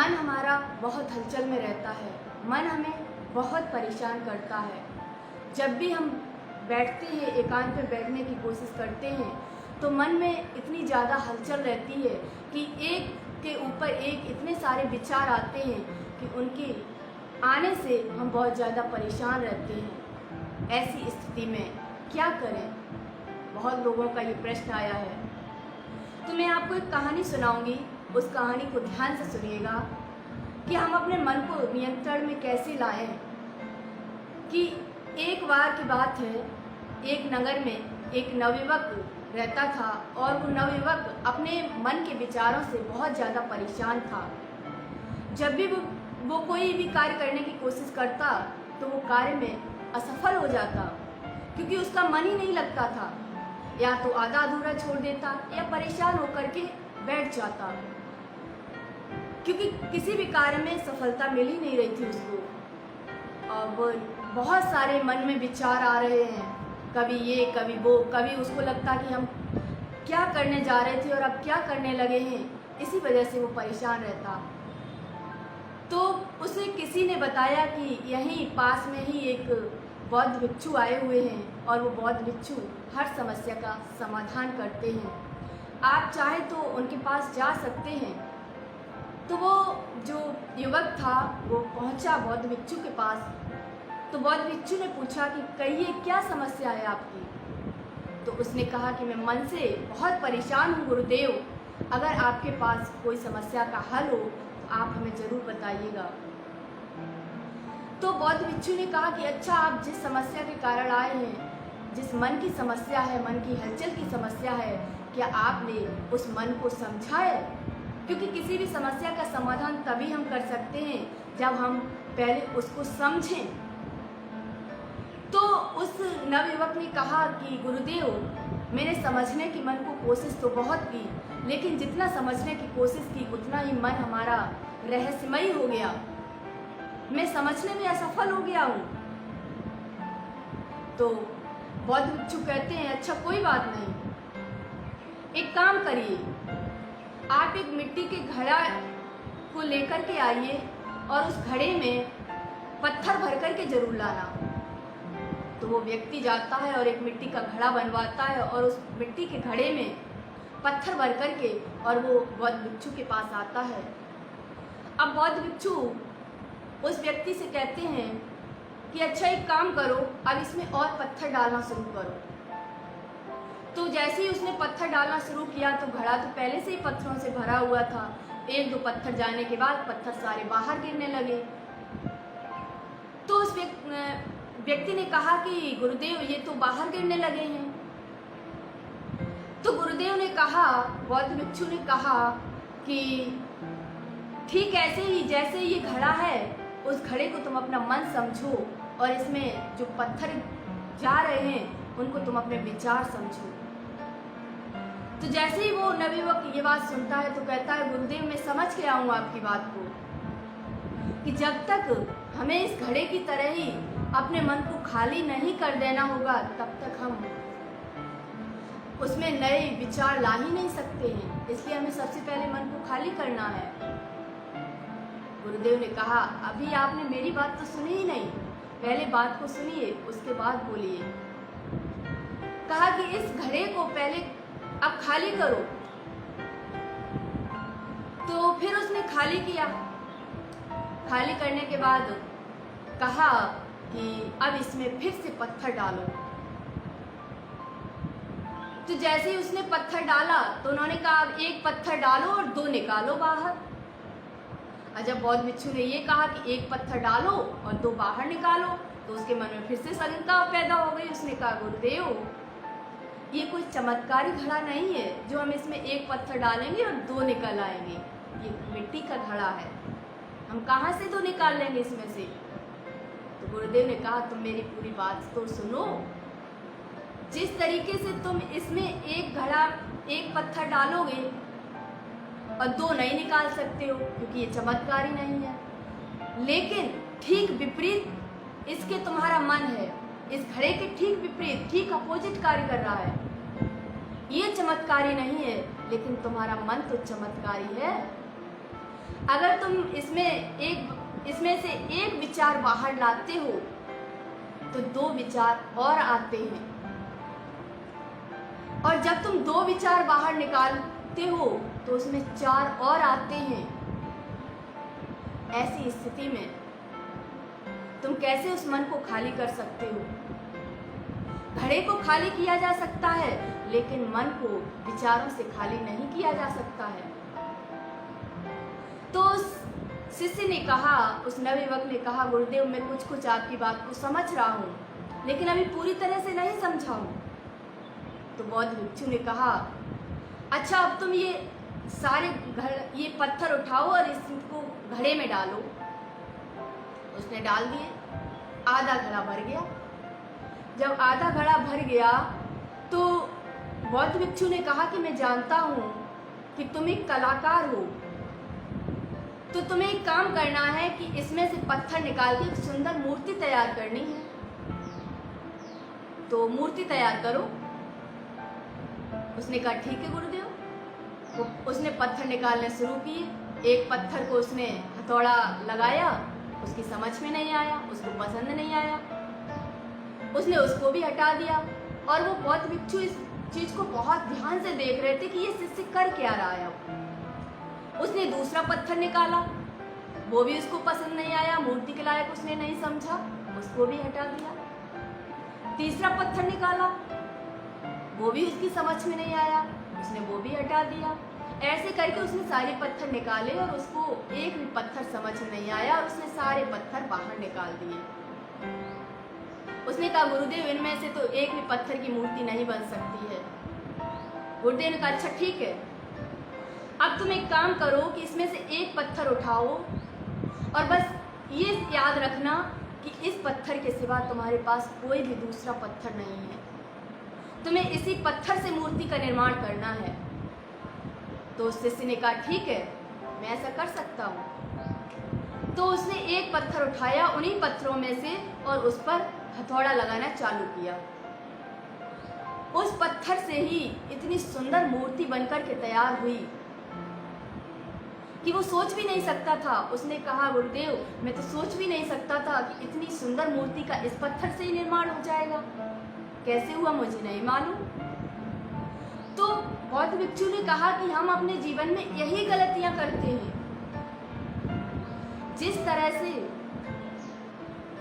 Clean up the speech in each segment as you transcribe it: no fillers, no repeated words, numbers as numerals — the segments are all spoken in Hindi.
मन हमारा बहुत हलचल में रहता है। मन हमें बहुत परेशान करता है। जब भी हम बैठते हैं, एकांत में बैठने की कोशिश करते हैं, तो मन में इतनी ज़्यादा हलचल रहती है कि एक के ऊपर एक इतने सारे विचार आते हैं कि उनके आने से हम बहुत ज़्यादा परेशान रहते हैं। ऐसी स्थिति में क्या करें? बहुत लोगों का ये प्रश्न आया है। तो मैं आपको एक कहानी सुनाऊंगी। उस कहानी को ध्यान से सुनिएगा कि हम अपने मन को नियंत्रण में कैसे लाएं। कि एक बार की बात है, एक नगर में एक नवयुवक रहता था और वो नवयुवक अपने मन के विचारों से बहुत ज़्यादा परेशान था। जब भी वो कोई भी कार्य करने की कोशिश करता तो वो कार्य में असफल हो जाता, क्योंकि उसका मन ही नहीं लगता था। या तो आधा अधूरा छोड़ देता या परेशान होकर के बैठ जाता, क्योंकि किसी भी कार्य में सफलता मिल ही नहीं रही थी उसको। और बहुत सारे मन में विचार आ रहे हैं, कभी ये कभी वो, कभी उसको लगता कि हम क्या करने जा रहे थे और अब क्या करने लगे हैं। इसी वजह से वो परेशान रहता। तो उसे किसी ने बताया कि यहीं पास में ही एक बौद्ध भिक्षु आए हुए हैं और वो बौद्ध भिक्षु हर समस्या का समाधान करते हैं। आप चाहे तो उनके पास जा सकते हैं। तो वो जो युवक था वो पहुंचा बौद्ध भिक्षु के पास। तो बौद्ध भिक्षु ने पूछा कि कहिए, क्या समस्या है आपकी? तो उसने कहा कि मैं मन से बहुत परेशान हूँ गुरुदेव, अगर आपके पास कोई समस्या का हल हो तो आप हमें ज़रूर बताइएगा। तो बौद्ध भिक्षु ने कहा कि अच्छा, आप जिस समस्या के कारण आए हैं, जिस मन की समस्या है, मन की हलचल की समस्या है, क्या आपने उस मन को समझा है? क्योंकि किसी भी समस्या का समाधान तभी हम कर सकते हैं जब हम पहले उसको समझें। तो उस नवयुवक ने कहा कि गुरुदेव, मैंने समझने की मन को कोशिश तो बहुत की, लेकिन जितना समझने की कोशिश की उतना ही मन हमारा रहस्यमयी हो गया। मैं समझने में असफल हो गया हूँ। तो बौद्ध भिक्षु कहते हैं, अच्छा कोई बात नहीं, एक काम करिए, आप एक मिट्टी के घड़ा को लेकर के आइए और उस घड़े में पत्थर भर कर के जरूर लाना। तो वो व्यक्ति जाता है और एक मिट्टी का घड़ा बनवाता है और उस मिट्टी के घड़े में पत्थर भर कर के और वो बौद्ध भिक्षु के पास आता है। अब बौद्ध भिक्षु उस व्यक्ति से कहते हैं कि अच्छा एक काम करो, अब इसमें और पत्थर डालना शुरू करो। तो जैसे ही उसने पत्थर डालना शुरू किया तो घड़ा तो पहले से ही पत्थरों से भरा हुआ था। एक दो पत्थर जाने के बाद पत्थर सारे बाहर गिरने लगे। तो उस व्यक्ति ने कहा कि गुरुदेव, ये तो बाहर गिरने लगे हैं। तो गुरुदेव ने कहा, बौद्ध भिक्षु ने कहा कि ठीक ऐसे ही जैसे ये घड़ा है, उस घड़े को तुम अपना मन समझो और इसमें जो पत्थर जा रहे हैं उनको तुम अपने विचार समझो। तो जैसे ही वो नवयुवक ये बात सुनता है तो कहता है, गुरुदेव मैं समझ गया हूँ आपकी बात को, कि जब तक हमें इस घड़े की तरह ही अपने मन को खाली नहीं कर देना होगा तब तक हम उसमें नए विचार ला ही नहीं सकते हैं। इसलिए हमें सबसे पहले मन को खाली करना है। गुरुदेव ने कहा, अभी आपने मेरी बात तो सुनी ही नहीं, पहले बात को सुनिए उसके बाद बोलिए। कहा कि इस घड़े को पहले अब खाली करो। तो फिर उसने खाली किया। खाली करने के बाद कहा कि अब इसमें फिर से पत्थर डालो। तो जैसे ही उसने पत्थर डाला तो उन्होंने कहा, एक पत्थर डालो और दो निकालो बाहर। जब बौद्ध भिक्षु ने ये कहा कि एक पत्थर डालो और दो बाहर निकालो, तो उसके मन में फिर से शंका पैदा हो गई। उसने कहा, गुरुदेव ये कोई चमत्कारी घड़ा नहीं है जो हम इसमें एक पत्थर डालेंगे और दो निकल आएंगे। ये मिट्टी का घड़ा है, हम कहाँ से दो निकाल लेंगे इसमें से? तो गुरुदेव ने कहा, तुम मेरी पूरी बात तो सुनो। जिस तरीके से तुम इसमें एक पत्थर डालोगे और दो नहीं निकाल सकते हो क्योंकि ये चमत्कारी नहीं है, लेकिन ठीक विपरीत इसके तुम्हारा मन है। इस घड़े के ठीक विपरीत, ठीक अपोजिट कार्य कर रहा है। ये चमत्कारी नहीं है, लेकिन तुम्हारा मन तो चमत्कारी है। अगर तुम इसमें से एक विचार बाहर लाते हो तो 2 विचार और आते हैं, और जब तुम 2 विचार बाहर निकालते हो तो उसमें 4 और आते हैं। ऐसी स्थिति में तुम कैसे उस मन को खाली कर सकते हो? घड़े को खाली किया जा सकता है, लेकिन मन को विचारों से खाली नहीं किया जा सकता है। तो उस शिष्य ने कहा, उस नवयुवक ने कहा, गुरुदेव मैं कुछ आपकी बात को समझ रहा हूँ, लेकिन अभी पूरी तरह से नहीं समझा हूँ। तो बौद्ध भिक्षु ने कहा, अच्छा अब तुम ये पत्थर उठाओ और इसको घड़े में डालो। उसने डाल दिए, आधा घड़ा भर गया। जब आधा घड़ा भर गया तो बौद्ध भिक्षु ने कहा कि मैं जानता हूँ कि तुम एक कलाकार हो, तो तुम्हें एक काम करना है कि इसमें से पत्थर निकाल के एक सुंदर मूर्ति तैयार करनी है। तो मूर्ति तैयार करो। उसने कहा ठीक है गुरुदेव। उसने पत्थर निकालने शुरू किए। एक पत्थर को उसने हथौड़ा लगाया, उसकी समझ में नहीं आया, उसको पसंद नहीं आया, उसने उसको भी हटा दिया। और वो बौद्ध भिक्षु इस चीज को बहुत ध्यान से देख रहे थे कि ये शिष्य कर क्या रहा है। उसने दूसरा पत्थर निकाला, वो भी उसको पसंद नहीं आया, मूर्ति के लायक उसने नहीं समझा, उसको भी हटा दिया। तीसरा पत्थर निकाला, वो भी उसकी समझ में नहीं आया, उसने वो भी हटा दिया। ऐसे करके उसने सारे पत्थर निकाले और उसको एक भी पत्थर समझ में नहीं आया और उसने सारे पत्थर बाहर निकाल दिए। उसने कहा गुरुदेव इनमें से तो एक भी पत्थर की मूर्ति नहीं बन सकती है। गुरुदेव ने कहा अच्छा ठीक है, अब तुम एक काम करो कि इसमें से एक पत्थर उठाओ और बस ये याद रखना कि इस पत्थर के सिवा तुम्हारे पास कोई भी दूसरा पत्थर नहीं है, तुम्हें इसी पत्थर से मूर्ति का निर्माण करना है। तो शिष्य ने कहा ठीक है, मैं ऐसा कर सकता हूँ। तो उसने एक पत्थर उठाया उन्हीं पत्थरों में से और उस पर हथौड़ा लगाना चालू किया। उस पत्थर से ही इतनी सुंदर मूर्ति बनकर के तैयार हुई कि वो सोच भी नहीं सकता था। उसने कहा गुरुदेव मैं तो सोच भी नहीं सकता था कि इतनी सुंदर मूर्ति का इस पत्थर से ही निर्माण हो जाएगा, कैसे हुआ मुझे नहीं मालूम। तो बौद्ध भिक्षु ने कहा कि हम अपने जीवन में यही गलतियां करते हैं। जिस तरह से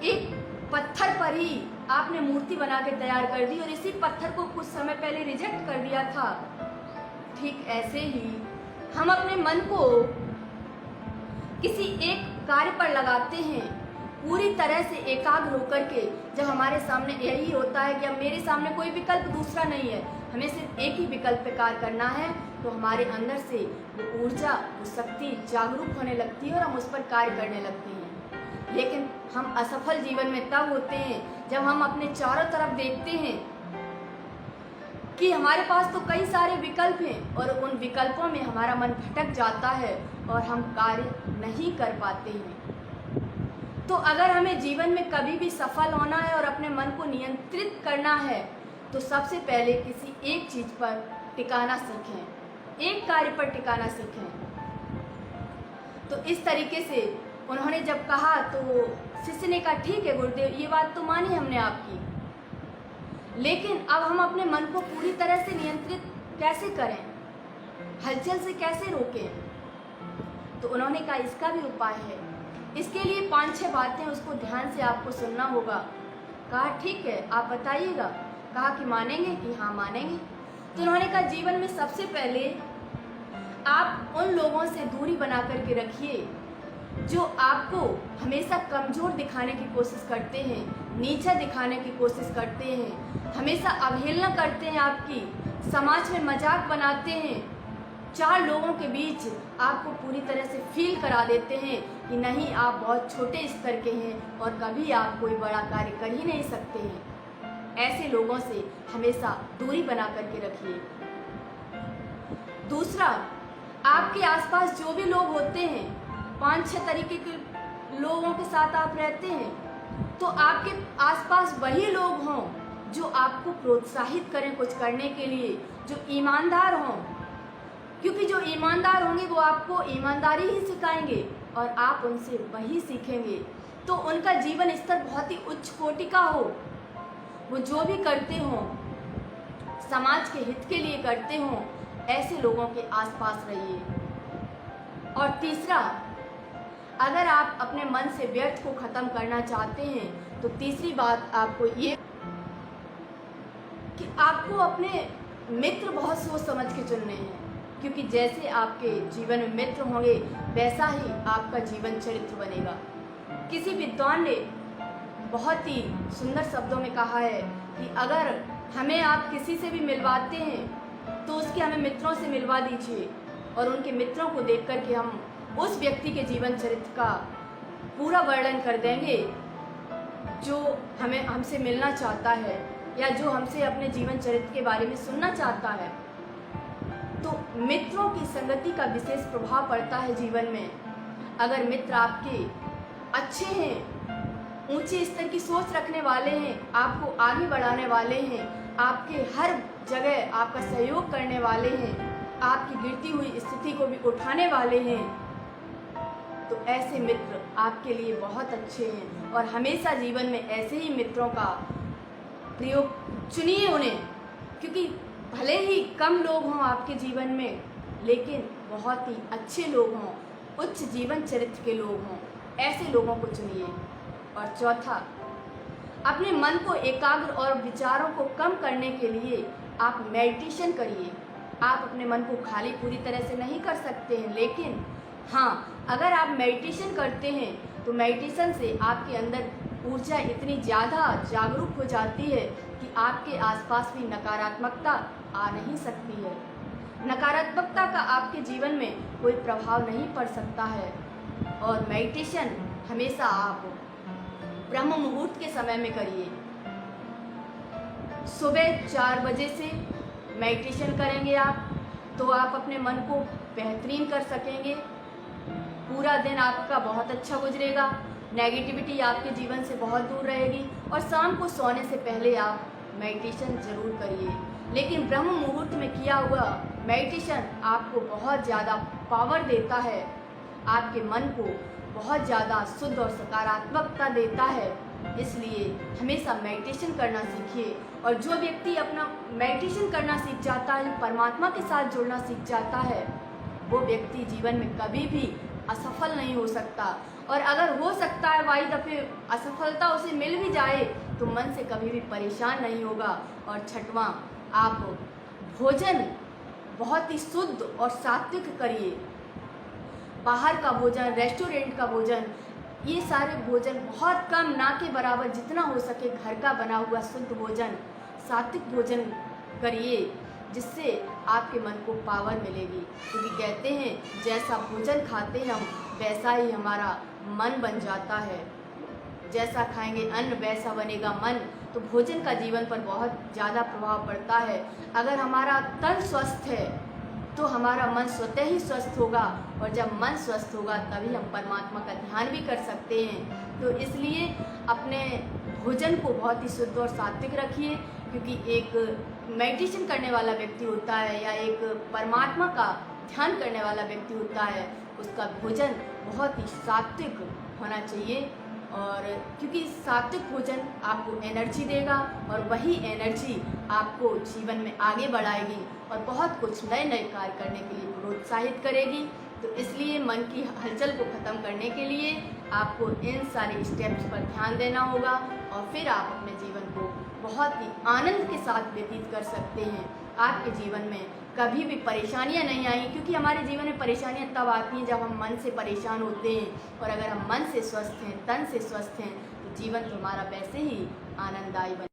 एक पत्थर पर ही आपने मूर्ति बना के तैयार कर दी और इसी पत्थर को कुछ समय पहले रिजेक्ट कर दिया था, ठीक ऐसे ही हम अपने मन को किसी एक कार्य पर लगाते हैं पूरी तरह से एकाग्र होकर के। जब हमारे सामने यही होता है कि अब मेरे सामने कोई विकल्प दूसरा नहीं है, हमें सिर्फ एक ही विकल्प पे कार्य करना है, तो हमारे अंदर से वो ऊर्जा, वो शक्ति जागरूक होने लगती है और हम उस पर कार्य करने लगते हैं। लेकिन हम असफल जीवन में तब होते हैं जब हम अपने चारों तरफ देखते हैं कि हमारे पास तो कई सारे विकल्प हैं और उन विकल्पों में हमारा मन भटक जाता है और हम कार्य नहीं कर पाते हैं। तो अगर हमें जीवन में कभी भी सफल होना है और अपने मन को नियंत्रित करना है तो सबसे पहले किसी एक चीज पर टिकाना सीखें, एक कार्य पर टिकाना सीखें। तो इस तरीके से उन्होंने जब कहा तो शिष्य ने कहा ठीक है गुरुदेव, ये बात तो मानी हमने आपकी, लेकिन अब हम अपने मन को पूरी तरह से नियंत्रित कैसे करें, हलचल से कैसे रोकें। तो उन्होंने कहा इसका भी उपाय है, इसके लिए 5-6 बातें उसको ध्यान से आपको सुनना होगा। कहा ठीक है आप बताइएगा। कहा कि मानेंगे? कि हाँ मानेंगे। तो उन्होंने कहा जीवन में सबसे पहले आप उन लोगों से दूरी बना करके रखिए जो आपको हमेशा कमज़ोर दिखाने की कोशिश करते हैं, नीचा दिखाने की कोशिश करते हैं, हमेशा अवहेलना करते हैं, आपकी समाज में मजाक बनाते हैं, 4 लोगों के बीच आपको पूरी तरह से फील करा देते हैं कि नहीं आप बहुत छोटे स्तर के हैं और कभी आप कोई बड़ा कार्य कर ही नहीं सकते हैं। ऐसे लोगों से हमेशा दूरी बना करके रखिए। दूसरा, आपके आसपास जो भी लोग होते हैं, 5-6 तरीके के लोगों के साथ आप रहते हैं, तो आपके आसपास वही लोग हों जो आपको प्रोत्साहित करें कुछ करने के लिए, जो ईमानदार हों, क्योंकि जो ईमानदार होंगे वो आपको ईमानदारी ही सिखाएंगे और आप उनसे वही सीखेंगे। तो उनका जीवन स्तर बहुत ही उच्च कोटि का हो, वो जो भी करते हों समाज के हित के लिए करते हों, ऐसे लोगों के आसपास रहिए। और तीसरा, अगर आप अपने मन से व्यर्थ को ख़त्म करना चाहते हैं तो तीसरी बात आपको ये कि आपको अपने मित्र बहुत सोच समझ के चुनने हैं, क्योंकि जैसे आपके जीवन में मित्र होंगे वैसा ही आपका जीवन चरित्र बनेगा। किसी विद्वान ने बहुत ही सुंदर शब्दों में कहा है कि अगर हमें आप किसी से भी मिलवाते हैं तो उसके हमें मित्रों से मिलवा दीजिए और उनके मित्रों को देख कर के हम उस व्यक्ति के जीवन चरित्र का पूरा वर्णन कर देंगे जो हमसे मिलना चाहता है या जो हमसे अपने जीवन चरित्र के बारे में सुनना चाहता है। तो मित्रों की संगति का विशेष प्रभाव पड़ता है जीवन में। अगर मित्र आपके अच्छे हैं, ऊंचे स्तर की सोच रखने वाले हैं, आपको आगे बढ़ाने वाले हैं, आपके हर जगह आपका सहयोग करने वाले हैं, आपकी गिरती हुई स्थिति को भी उठाने वाले हैं, तो ऐसे मित्र आपके लिए बहुत अच्छे हैं। और हमेशा जीवन में ऐसे ही मित्रों का प्रयोग चुनिए उन्हें, क्योंकि भले ही कम लोग हों आपके जीवन में लेकिन बहुत ही अच्छे लोग हों, उच्च जीवन चरित्र के लोग हों, ऐसे लोगों को चुनिए। और चौथा, अपने मन को एकाग्र और विचारों को कम करने के लिए आप मेडिटेशन करिए। आप अपने मन को खाली पूरी तरह से नहीं कर सकते हैं, लेकिन हाँ, अगर आप मेडिटेशन करते हैं तो मेडिटेशन से आपके अंदर ऊर्जा इतनी ज़्यादा जागरूक हो जाती है कि आपके आसपास भी नकारात्मकता आ नहीं सकती है। नकारात्मकता का आपके जीवन में कोई प्रभाव नहीं पड़ सकता है। और मेडिटेशन हमेशा आप ब्रह्म मुहूर्त के समय में करिए। सुबह 4 बजे से मेडिटेशन करेंगे आप तो आप अपने मन को बेहतरीन कर सकेंगे। पूरा दिन आपका बहुत अच्छा गुजरेगा, नेगेटिविटी आपके जीवन से बहुत दूर रहेगी। और शाम को सोने से पहले आप मेडिटेशन ज़रूर करिए। लेकिन ब्रह्म मुहूर्त में किया हुआ मेडिटेशन आपको बहुत ज़्यादा पावर देता है, आपके मन को बहुत ज़्यादा शुद्ध और सकारात्मकता देता है। इसलिए हमेशा मेडिटेशन करना सीखिए। और जो व्यक्ति अपना मेडिटेशन करना सीख जाता है, परमात्मा के साथ जुड़ना सीख जाता है, वो व्यक्ति जीवन में कभी भी असफल नहीं हो सकता। और अगर हो सकता है वाई दफ़े असफलता उसे मिल भी जाए तो मन से कभी भी परेशान नहीं होगा। और छठवां, आप भोजन बहुत ही शुद्ध और सात्विक करिए। बाहर का भोजन, रेस्टोरेंट का भोजन, ये सारे भोजन बहुत कम, ना के बराबर, जितना हो सके घर का बना हुआ शुद्ध भोजन, सात्विक भोजन करिए, जिससे आपके मन को पावर मिलेगी। क्योंकि कहते हैं जैसा भोजन खाते हैं हम वैसा ही हमारा मन बन जाता है। जैसा खाएंगे अन्न वैसा बनेगा मन। तो भोजन का जीवन पर बहुत ज़्यादा प्रभाव पड़ता है। अगर हमारा तन स्वस्थ है तो हमारा मन स्वतः ही स्वस्थ होगा, और जब मन स्वस्थ होगा तभी हम परमात्मा का ध्यान भी कर सकते हैं। तो इसलिए अपने भोजन को बहुत ही शुद्ध और सात्विक रखिए, क्योंकि एक मेडिटेशन करने वाला व्यक्ति होता है या एक परमात्मा का ध्यान करने वाला व्यक्ति होता है, उसका भोजन बहुत ही सात्विक होना चाहिए। और क्योंकि सात्विक भोजन आपको एनर्जी देगा और वही एनर्जी आपको जीवन में आगे बढ़ाएगी और बहुत कुछ नए नए कार्य करने के लिए प्रोत्साहित करेगी। तो इसलिए मन की हलचल को ख़त्म करने के लिए आपको इन सारे स्टेप्स पर ध्यान देना होगा और फिर आप अपने जीवन को बहुत ही आनंद के साथ व्यतीत कर सकते हैं। आपके जीवन में कभी भी परेशानियां नहीं आई, क्योंकि हमारे जीवन में परेशानियां तब आती हैं जब हम मन से परेशान होते हैं। और अगर हम मन से स्वस्थ हैं, तन से स्वस्थ हैं, तो जीवन तो हमारा वैसे ही आनंददायी बने।